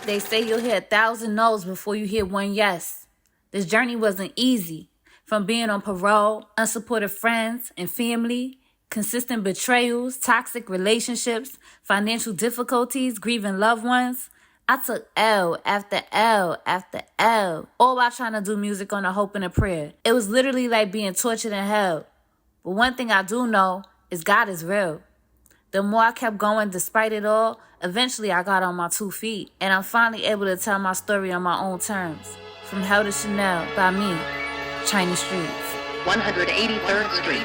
They say you'll hear 1,000 no's before you hear one yes. This journey wasn't easy. From being on parole, unsupported friends and family, consistent betrayals, toxic relationships, financial difficulties, grieving loved ones. I took L after L after L, all while trying to do music on a hope and a prayer. It was literally like being tortured in hell. But one thing I do know is God is real. The more I kept going despite it all, eventually I got on my 2 feet. And I'm finally able to tell my story on my own terms. From Hell to Chanel by me, Chyna Streetz. 183rd Street.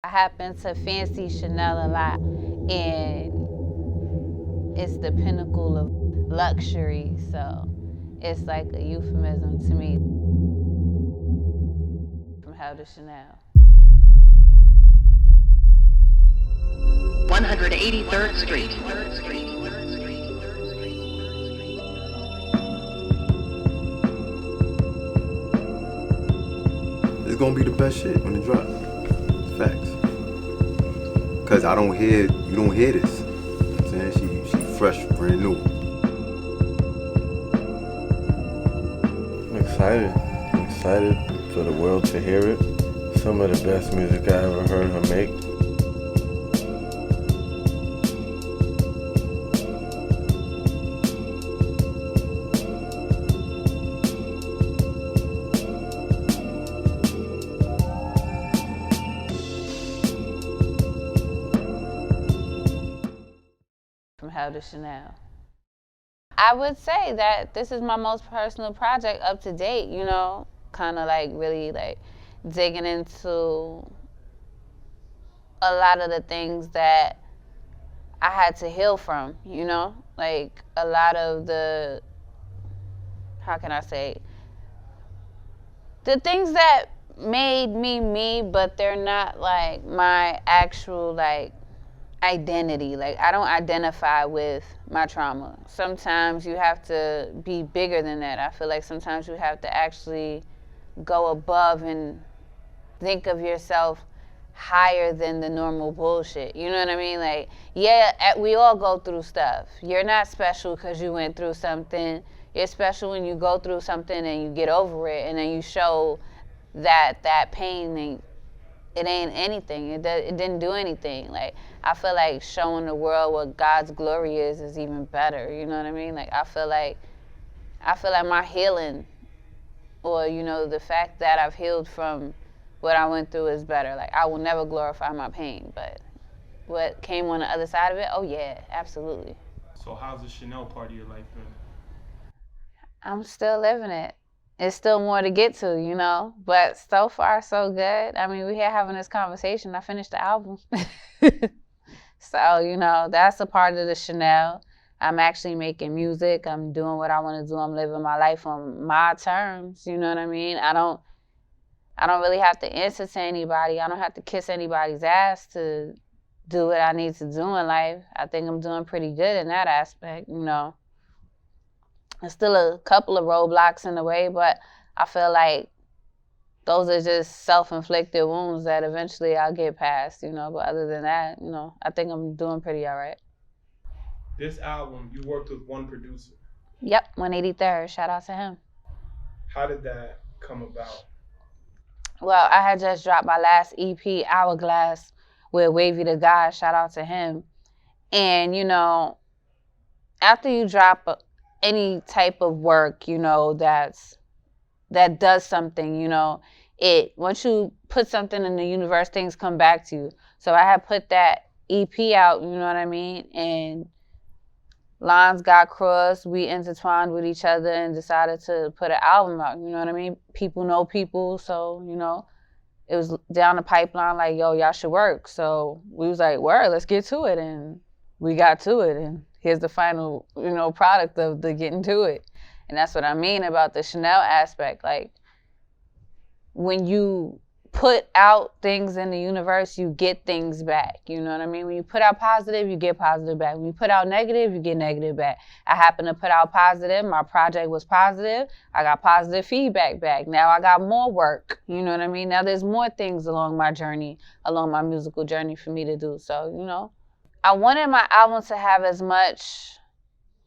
I happen to fancy Chanel a lot, and it's the pinnacle of luxury, so it's like a euphemism to me. From Hell to Chanel. 183rd Street. It's gonna be the best shit when it drops. It's facts. Cause you don't hear this. You know what I'm saying? She fresh, brand new. I'm excited for the world to hear it. Some of the best music I ever heard her make. From Hell to Chanel. I would say that this is my most personal project up to date, you know, kind of like really like digging into a lot of the things that I had to heal from, you know, like a lot of the, how can I say, the things that made me me, but they're not like my actual like identity. Like I don't identify with my trauma. Sometimes you have to be bigger than that. I feel like sometimes you have to actually go above and think of yourself higher than the normal bullshit. You know what I mean? Like, yeah, we all go through stuff. You're not special because you went through something. You're special when you go through something and you get over it, and then you show that pain and it ain't anything. It didn't do anything. Like, I feel like showing the world what God's glory is even better. You know what I mean? Like, I feel like my healing, or, you know, the fact that I've healed from what I went through is better. Like, I will never glorify my pain, but what came on the other side of it, oh yeah, absolutely. So how's the Chanel part of your life been? I'm still living it. It's still more to get to, you know, but so far so good. I mean, we're here having this conversation. I finished the album. So, you know, that's a part of the Chanel. I'm actually making music. I'm doing what I want to do. I'm living my life on my terms. You know what I mean? I don't really have to answer to anybody. I don't have to kiss anybody's ass to do what I need to do in life. I think I'm doing pretty good in that aspect, you know. There's still a couple of roadblocks in the way, but I feel like those are just self-inflicted wounds that eventually I'll get past, you know. But other than that, you know, I think I'm doing pretty all right. This album, you worked with one producer. Yep, 183rd. Shout out to him. How did that come about? Well, I had just dropped my last EP, Hourglass, with Wavy the God. Shout out to him. And, you know, after you drop any type of work, you know, that does something, you know, once you put something in the universe, things come back to you. So I had put that EP out, you know what I mean? And lines got crossed, we intertwined with each other and decided to put an album out, you know what I mean? People know people, so, you know, it was down the pipeline like, yo, y'all should work. So we was like, word, let's get to it. And we got to it, and here's the final, you know, product of the getting to it. And that's what I mean about the Chanel aspect. Like, when you put out things in the universe, you get things back. You know what I mean? When you put out positive, you get positive back. When you put out negative, you get negative back. I happened to put out positive. My project was positive. I got positive feedback back. Now I got more work. You know what I mean? Now there's more things along my journey, along my musical journey for me to do. So, you know, I wanted my album to have as much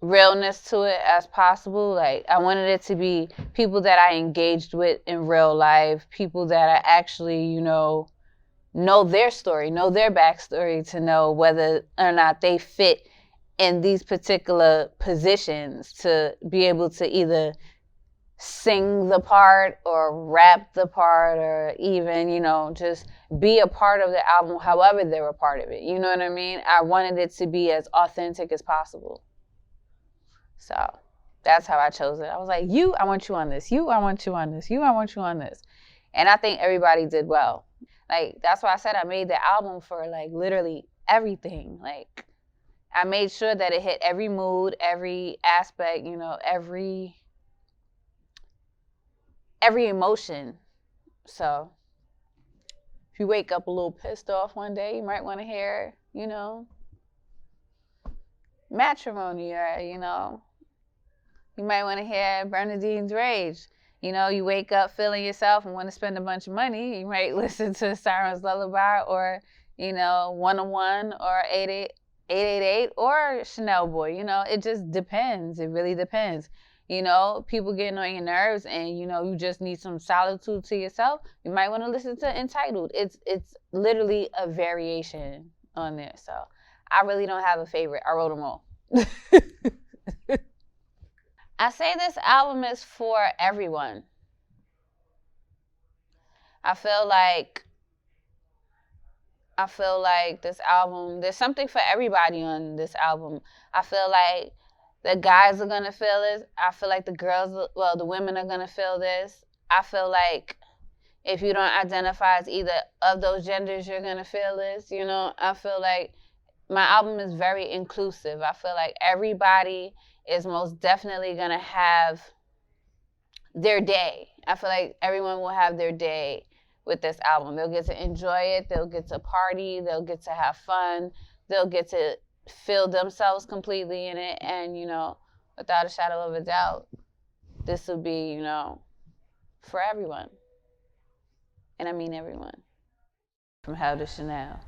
realness to it as possible. Like, I wanted it to be people that I engaged with in real life, people that I actually, you know their story, know their backstory, to know whether or not they fit in these particular positions, to be able to either sing the part or rap the part, or even, you know, just be a part of the album however they're a part of it. You know what I mean? I wanted it to be as authentic as possible. So that's how I chose it. I was like, I want you on this. I want you on this. I want you on this. And I think everybody did well. Like, that's why I said I made the album for, like, literally everything. Like, I made sure that it hit every mood, every aspect, you know, every emotion. So if you wake up a little pissed off one day, you might want to hear, you know, Matrimony, or, you know, you might want to hear Bernadine's Rage. You know, you wake up feeling yourself and want to spend a bunch of money, you might listen to Siren's Lullaby, or, you know, 101 or 888 or Chanel Boy. You know, it just depends. It really depends. You know, people getting on your nerves and, you know, you just need some solitude to yourself, you might want to listen to Entitled. It's literally a variation on there. So I really don't have a favorite. I wrote them all. I say this album is for everyone. I feel like this album, there's something for everybody on this album. I feel like the guys are going to feel this. I feel like the women are going to feel this. I feel like if you don't identify as either of those genders, you're going to feel this. You know, I feel like my album is very inclusive. I feel like everybody is most definitely going to have their day. I feel like everyone will have their day with this album. They'll get to enjoy it. They'll get to party. They'll get to have fun. They'll get to feel themselves completely in it. And, you know, without a shadow of a doubt, this will be, you know, for everyone. And I mean everyone. From Hell to Chanel.